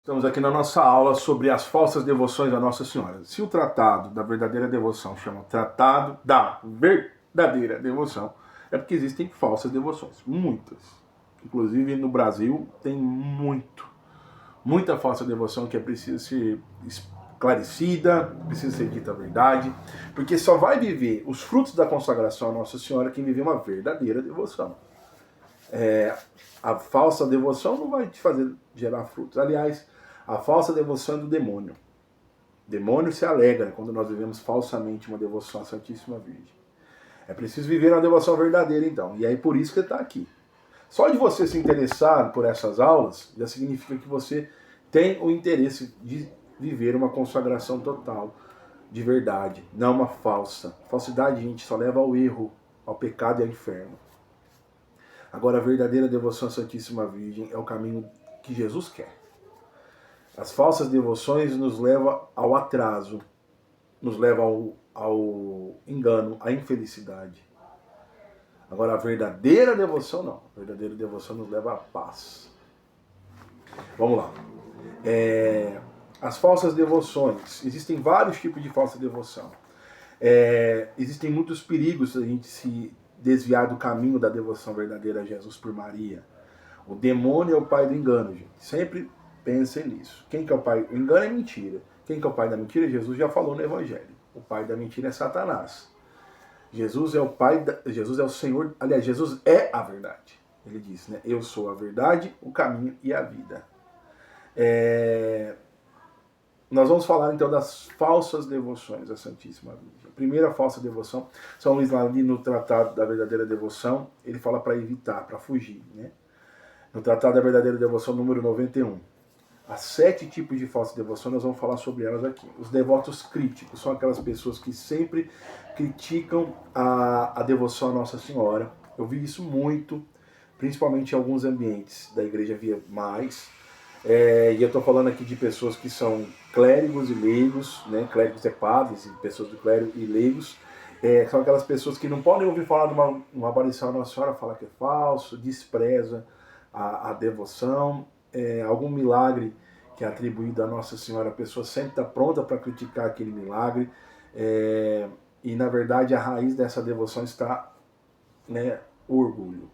Estamos aqui na nossa aula sobre as falsas devoções a Nossa Senhora. Se o tratado da verdadeira devoção chama Tratado da Verdadeira Devoção, é porque existem falsas devoções, muitas. Inclusive no Brasil tem muita falsa devoção que é preciso ser esclarecida, precisa ser dita a verdade, porque só vai viver os frutos da consagração a Nossa Senhora quem vive uma verdadeira devoção. A falsa devoção não vai te fazer gerar frutos. Aliás, a falsa devoção é do demônio. O demônio se alegra quando nós vivemos falsamente uma devoção à Santíssima Virgem. É preciso viver uma devoção verdadeira, então. E aí por isso que está aqui. Só de você se interessar por essas aulas, já significa que você tem o interesse de viver uma consagração total, de verdade, não uma falsa. Falsidade, gente, só leva ao erro, ao pecado e ao inferno. Agora, a verdadeira devoção à Santíssima Virgem é o caminho que Jesus quer. As falsas devoções nos levam ao atraso, nos levam ao engano, à infelicidade. Agora, a verdadeira devoção não. A verdadeira devoção nos leva à paz. Vamos lá. As falsas devoções. Existem vários tipos de falsa devoção. Existem muitos perigos a gente se desviar do caminho da devoção verdadeira a Jesus por Maria. O demônio é o pai do engano, gente. Sempre pensem nisso. Quem que é o pai? O engano é mentira. Quem que é o pai da mentira? Jesus já falou no Evangelho. O pai da mentira é Satanás. Jesus é o pai, Jesus é o Senhor, aliás, Jesus é a verdade. Ele diz, né? Eu sou a verdade, o caminho e a vida. Nós vamos falar então das falsas devoções à Santíssima Virgem. A primeira falsa devoção, São Luís ali no Tratado da Verdadeira Devoção, ele fala para evitar, para fugir, né? No Tratado da Verdadeira Devoção, número 91. Há 7 tipos de falsa devoção, nós vamos falar sobre elas aqui. Os devotos críticos são aquelas pessoas que sempre criticam a devoção à Nossa Senhora. Eu vi isso muito, principalmente em alguns ambientes da Igreja Via Mais. E eu estou falando aqui de pessoas que são clérigos e leigos, né? Clérigos e padres, e pessoas do clero e leigos. São aquelas pessoas que não podem ouvir falar de uma aparição à Nossa Senhora, fala que é falso, despreza a devoção. Algum milagre que é atribuído a Nossa Senhora, a pessoa sempre está pronta para criticar aquele milagre. E na verdade a raiz dessa devoção está, né, o orgulho.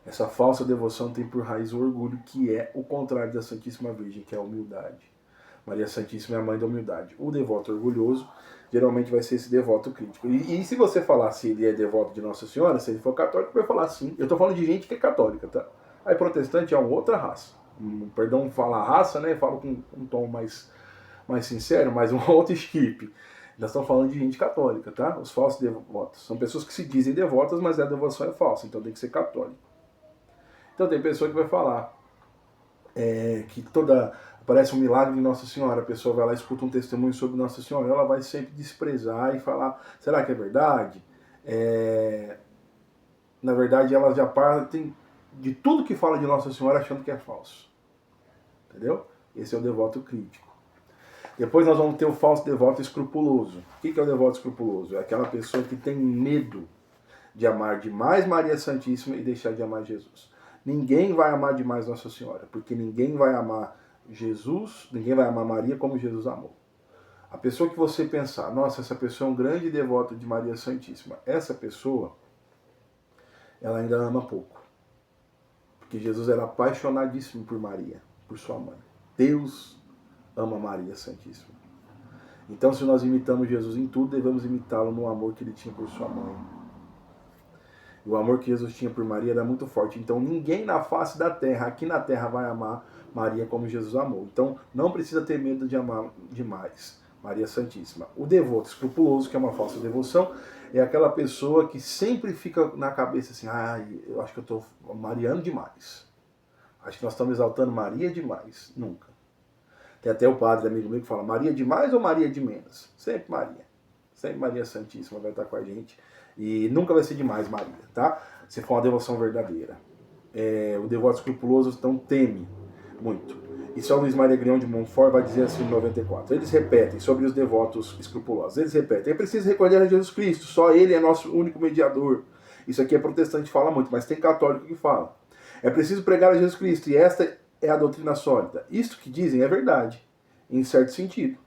Essa falsa devoção tem por raiz o orgulho, que é o contrário da Santíssima Virgem, que é a humildade. Maria Santíssima é a mãe da humildade. O devoto orgulhoso geralmente vai ser esse devoto crítico. E se você falar se ele é devoto de Nossa Senhora, se ele for católico, vai falar sim. Eu estou falando de gente que é católica, tá? Aí protestante é uma outra raça. Perdão falar raça, né? Eu falo com um tom mais sincero, mas um outro chip. Nós estamos falando de gente católica, tá? Os falsos devotos. São pessoas que se dizem devotas, mas a devoção é falsa, então tem que ser católico. Então tem pessoa que vai falar que aparece um milagre de Nossa Senhora, a pessoa vai lá e escuta um testemunho sobre Nossa Senhora, ela vai sempre desprezar e falar, será que é verdade? Na verdade, ela já parte de tudo que fala de Nossa Senhora achando que é falso. Entendeu? Esse é o devoto crítico. Depois nós vamos ter o falso devoto escrupuloso. O que é o devoto escrupuloso? É aquela pessoa que tem medo de amar demais Maria Santíssima e deixar de amar Jesus. Ninguém vai amar demais Nossa Senhora, porque ninguém vai amar Jesus, ninguém vai amar Maria como Jesus amou. A pessoa que você pensar, nossa, essa pessoa é um grande devoto de Maria Santíssima, essa pessoa, ela ainda ama pouco. Porque Jesus era apaixonadíssimo por Maria, por sua mãe. Deus ama Maria Santíssima. Então, se nós imitamos Jesus em tudo, devemos imitá-lo no amor que ele tinha por sua mãe. O amor que Jesus tinha por Maria era muito forte. Então ninguém na face da terra, aqui na terra, vai amar Maria como Jesus amou. Então não precisa ter medo de amar demais Maria Santíssima. O devoto escrupuloso, que é uma falsa devoção, é aquela pessoa que sempre fica na cabeça assim, eu acho que eu estou mariando demais. Acho que nós estamos exaltando Maria demais. Nunca. Tem até o padre amigo meu que fala, Maria demais ou Maria de menos? Sempre Maria. Sempre Maria Santíssima vai estar com a gente. E nunca vai ser demais Maria, tá? Se for uma devoção verdadeira. O devoto escrupuloso então teme muito. E São Luís Maria Grião de Montfort vai dizer assim em 94. Eles repetem sobre os devotos escrupulosos. Eles repetem, é preciso recordar a Jesus Cristo, só Ele é nosso único mediador. Isso aqui é protestante, fala muito, mas tem católico que fala. É preciso pregar a Jesus Cristo, e esta é a doutrina sólida. Isto que dizem é verdade, em certo sentido.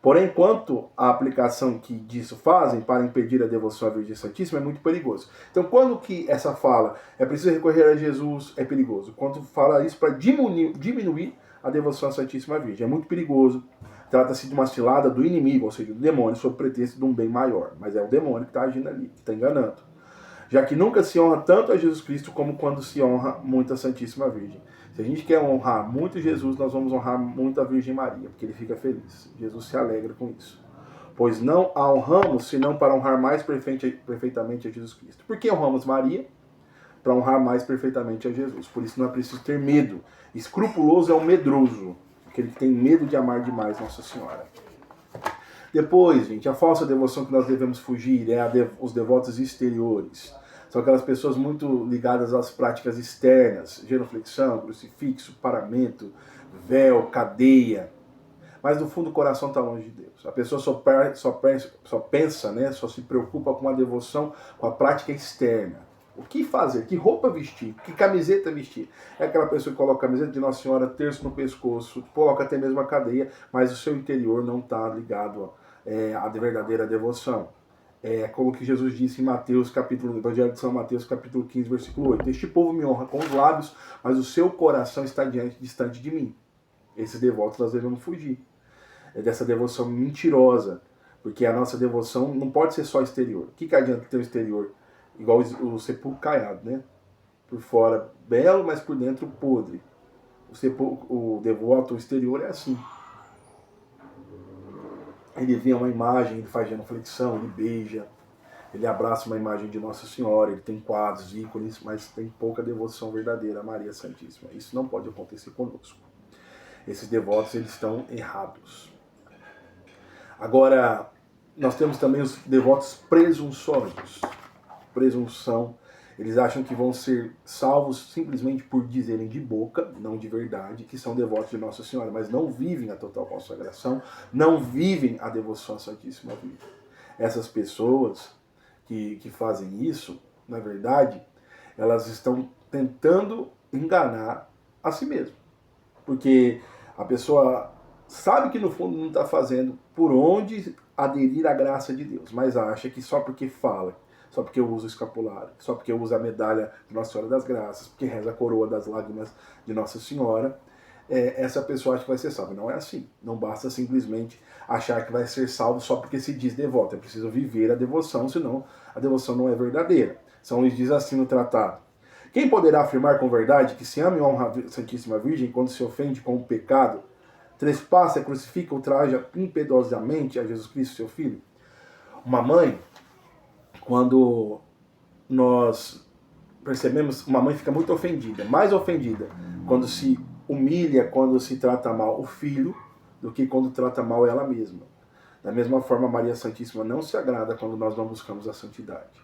Porém, quanto à aplicação que disso fazem para impedir a devoção à Virgem Santíssima, é muito perigoso. Então, quando que essa fala é preciso recorrer a Jesus, é perigoso. Quando fala isso para diminuir a devoção à Santíssima Virgem, é muito perigoso. Trata-se de uma cilada do inimigo, ou seja, do demônio, sob pretexto de um bem maior. Mas é o demônio que está agindo ali, que está enganando. Já que nunca se honra tanto a Jesus Cristo como quando se honra muito a Santíssima Virgem. Se a gente quer honrar muito Jesus, nós vamos honrar muito a Virgem Maria, porque ele fica feliz. Jesus se alegra com isso. Pois não a honramos, senão para honrar mais perfeitamente a Jesus Cristo. Por que honramos Maria? Para honrar mais perfeitamente a Jesus. Por isso não é preciso ter medo. Escrupuloso é o medroso, aquele que tem medo de amar demais Nossa Senhora. Depois, gente, a falsa devoção que nós devemos fugir é os devotos exteriores. São aquelas pessoas muito ligadas às práticas externas, genuflexão, crucifixo, paramento, véu, cadeia. Mas no fundo o coração está longe de Deus. A pessoa só pensa, né, só se preocupa com a devoção, com a prática externa. O que fazer? Que roupa vestir? Que camiseta vestir? É aquela pessoa que coloca a camiseta de Nossa Senhora, terço no pescoço, coloca até mesmo a cadeia, mas o seu interior não está ligado à verdadeira devoção. É como que Jesus disse em Mateus, no Evangelho de São Mateus, capítulo 15, versículo 8. Este povo me honra com os lábios, mas o seu coração está distante de mim. Esses devotos nós devemos fugir. É dessa devoção mentirosa, porque a nossa devoção não pode ser só exterior. O que adianta ter o exterior? Igual o sepulcro caiado, né? Por fora belo, mas por dentro podre. O devoto, o exterior é assim. Ele vê uma imagem, ele faz genuflexão, ele beija, ele abraça uma imagem de Nossa Senhora, ele tem quadros, ícones, mas tem pouca devoção verdadeira a Maria Santíssima. Isso não pode acontecer conosco. Esses devotos, eles estão errados. Agora, nós temos também os devotos presunçosos. Presunção, eles acham que vão ser salvos simplesmente por dizerem de boca, não de verdade, que são devotos de Nossa Senhora, mas não vivem a total consagração, não vivem a devoção à Santíssima Virgem. Essas pessoas que fazem isso, na verdade, elas estão tentando enganar a si mesmo. Porque a pessoa sabe que no fundo não está fazendo por onde aderir à graça de Deus, mas acha que só porque fala, só porque eu uso o escapulário, só porque eu uso a medalha de Nossa Senhora das Graças, porque reza a coroa das lágrimas de Nossa Senhora, essa pessoa acha que vai ser salva. Não é assim. Não basta simplesmente achar que vai ser salvo só porque se diz devoto. É preciso viver a devoção, senão a devoção não é verdadeira. São Luís diz assim no tratado: quem poderá afirmar com verdade que se ama e honra a Santíssima Virgem quando se ofende com o pecado, trespassa, crucifica, ultraja impiedosamente a Jesus Cristo, seu Filho? Uma mãe, quando nós percebemos, uma mãe fica muito ofendida, mais ofendida quando se humilha, quando se trata mal o filho, do que quando trata mal ela mesma. Da mesma forma, Maria Santíssima não se agrada quando nós não buscamos a santidade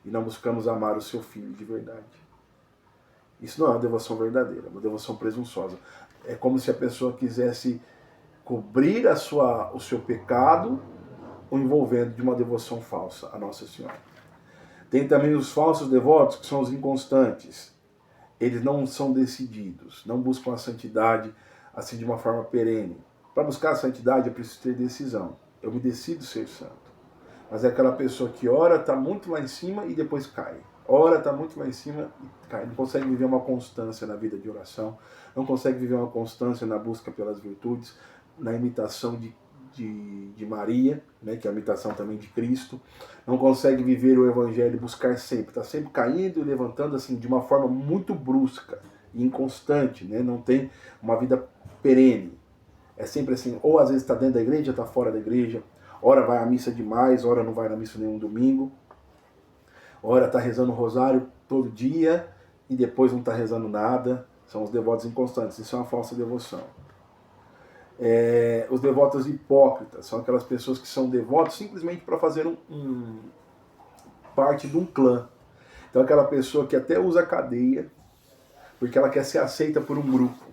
e não buscamos amar o seu filho de verdade. Isso não é uma devoção verdadeira, é uma devoção presunçosa. É como se a pessoa quisesse cobrir o seu pecado, o envolvendo de uma devoção falsa a Nossa Senhora. Tem também os falsos devotos, que são os inconstantes. Eles não são decididos, não buscam a santidade assim de uma forma perene. Para buscar a santidade é preciso ter decisão. Eu me decido ser santo. Mas é aquela pessoa que ora está muito lá em cima e depois cai. Ora está muito lá em cima e cai. Não consegue viver uma constância na vida de oração, não consegue viver uma constância na busca pelas virtudes, na imitação de Maria, né, que é a imitação também de Cristo, não consegue viver o Evangelho e buscar sempre, está sempre caindo e levantando assim de uma forma muito brusca e inconstante, né, não tem uma vida perene, é sempre assim, ou às vezes está dentro da igreja, está fora da igreja, ora vai à missa demais, ora não vai na missa nenhum domingo, ora está rezando o rosário todo dia e depois não está rezando nada, são os devotos inconstantes, isso é uma falsa devoção. Os devotos hipócritas são aquelas pessoas que são devotos simplesmente para fazer parte de um clã. Então aquela pessoa que até usa cadeia porque ela quer ser aceita por um grupo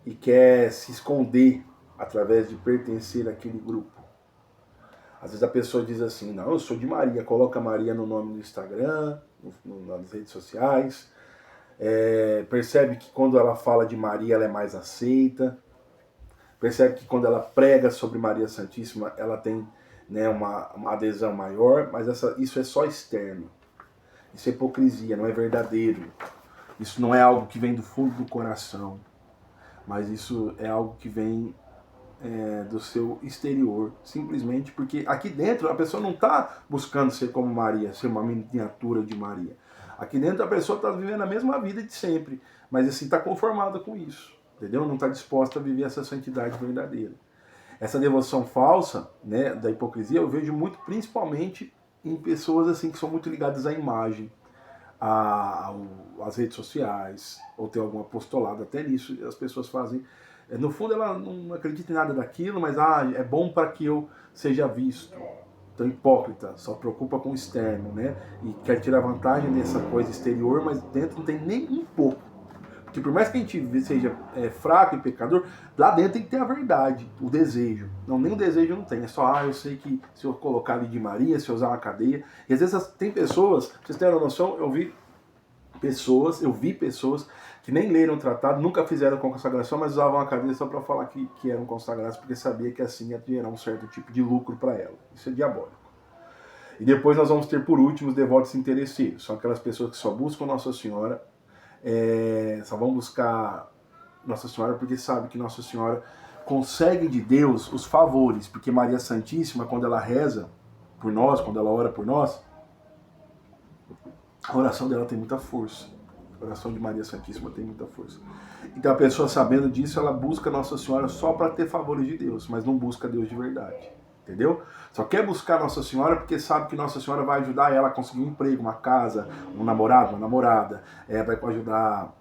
e quer se esconder através de pertencer àquele grupo. Às vezes a pessoa diz assim, não, eu sou de Maria, coloca Maria no nome do Instagram, nas redes sociais, percebe que quando ela fala de Maria, ela é mais aceita, percebe que quando ela prega sobre Maria Santíssima, ela tem, né, uma adesão maior, mas isso é só externo. Isso é hipocrisia, não é verdadeiro. Isso não é algo que vem do fundo do coração, mas isso é algo que vem do seu exterior, simplesmente porque aqui dentro a pessoa não está buscando ser como Maria, ser uma miniatura de Maria. Aqui dentro a pessoa está vivendo a mesma vida de sempre, mas assim está conformada com isso, entendeu? Não está disposta a viver essa santidade verdadeira. Essa devoção falsa, né, da hipocrisia, eu vejo muito principalmente em pessoas assim que são muito ligadas à imagem, às redes sociais, ou ter algum apostolado, até nisso as pessoas fazem. No fundo ela não acredita em nada daquilo, mas é bom para que eu seja visto. Então hipócrita, só preocupa com o externo, né? E quer tirar vantagem dessa coisa exterior, mas dentro não tem nem um pouco. Porque por mais que a gente seja fraco e pecador, lá dentro tem que ter a verdade, o desejo. Não, nem o desejo não tem, é só, eu sei que se eu colocar ali de Maria, se eu usar uma cadeia. E às vezes tem pessoas, pra vocês terem uma noção, eu vi pessoas que nem leram o tratado, nunca fizeram consagração, mas usavam a cadeia só para falar que eram consagrados, porque sabia que assim ia gerar um certo tipo de lucro para ela. Isso é diabólico. E depois nós vamos ter, por último, os devotos interesseiros. São aquelas pessoas que só buscam Nossa Senhora, só vão buscar Nossa Senhora porque sabe que Nossa Senhora consegue de Deus os favores, porque Maria Santíssima, quando ela reza por nós, quando ela ora por nós, a oração dela tem muita força. A oração de Maria Santíssima tem muita força. Então a pessoa, sabendo disso, ela busca Nossa Senhora só para ter favores de Deus, mas não busca Deus de verdade. Entendeu? Só quer buscar Nossa Senhora porque sabe que Nossa Senhora vai ajudar ela a conseguir um emprego, uma casa, um namorado, uma namorada, vai ajudar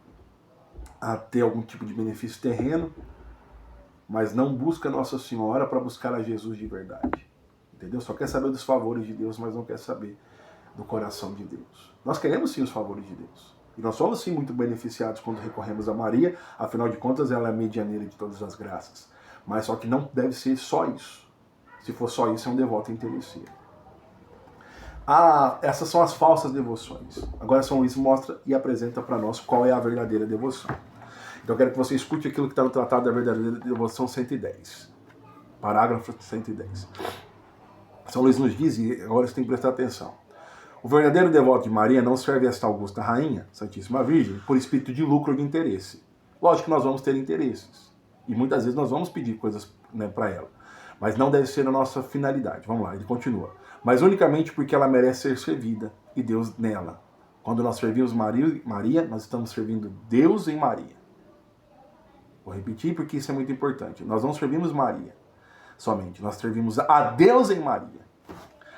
a ter algum tipo de benefício terreno, mas não busca Nossa Senhora para buscar a Jesus de verdade. Entendeu? Só quer saber dos favores de Deus, mas não quer saber do coração de Deus. Nós queremos sim os favores de Deus. E nós somos sim muito beneficiados quando recorremos a Maria, afinal de contas ela é a medianeira de todas as graças. Mas só que não deve ser só isso. Se for só isso, é um devoto interesseiro. Essas são as falsas devoções. Agora São Luís mostra e apresenta para nós qual é a verdadeira devoção. Então eu quero que você escute aquilo que está no Tratado da Verdadeira Devoção 110. Parágrafo 110. São Luís nos diz, e agora você tem que prestar atenção. O verdadeiro devoto de Maria não serve a esta augusta rainha, Santíssima Virgem, por espírito de lucro ou de interesse. Lógico que nós vamos ter interesses. E muitas vezes nós vamos pedir coisas, né, para ela. Mas não deve ser a nossa finalidade. Vamos lá, ele continua. Mas unicamente porque ela merece ser servida e Deus nela. Quando nós servimos Maria, nós estamos servindo Deus em Maria. Vou repetir porque isso é muito importante. Nós não servimos Maria somente, nós servimos a Deus em Maria.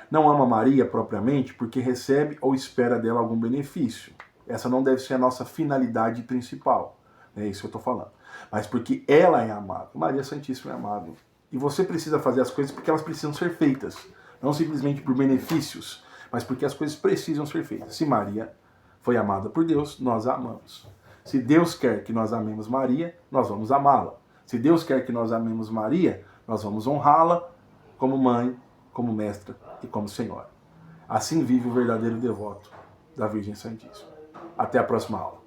Não ama Maria propriamente porque recebe ou espera dela algum benefício. Essa não deve ser a nossa finalidade principal. É isso que eu estou falando. Mas porque ela é amável. Maria Santíssima é amável. E você precisa fazer as coisas porque elas precisam ser feitas. Não simplesmente por benefícios, mas porque as coisas precisam ser feitas. Se Maria foi amada por Deus, nós a amamos. Se Deus quer que nós amemos Maria, nós vamos amá-la. Se Deus quer que nós amemos Maria, nós vamos honrá-la como mãe, como mestra e como senhora. Assim vive o verdadeiro devoto da Virgem Santíssima. Até a próxima aula.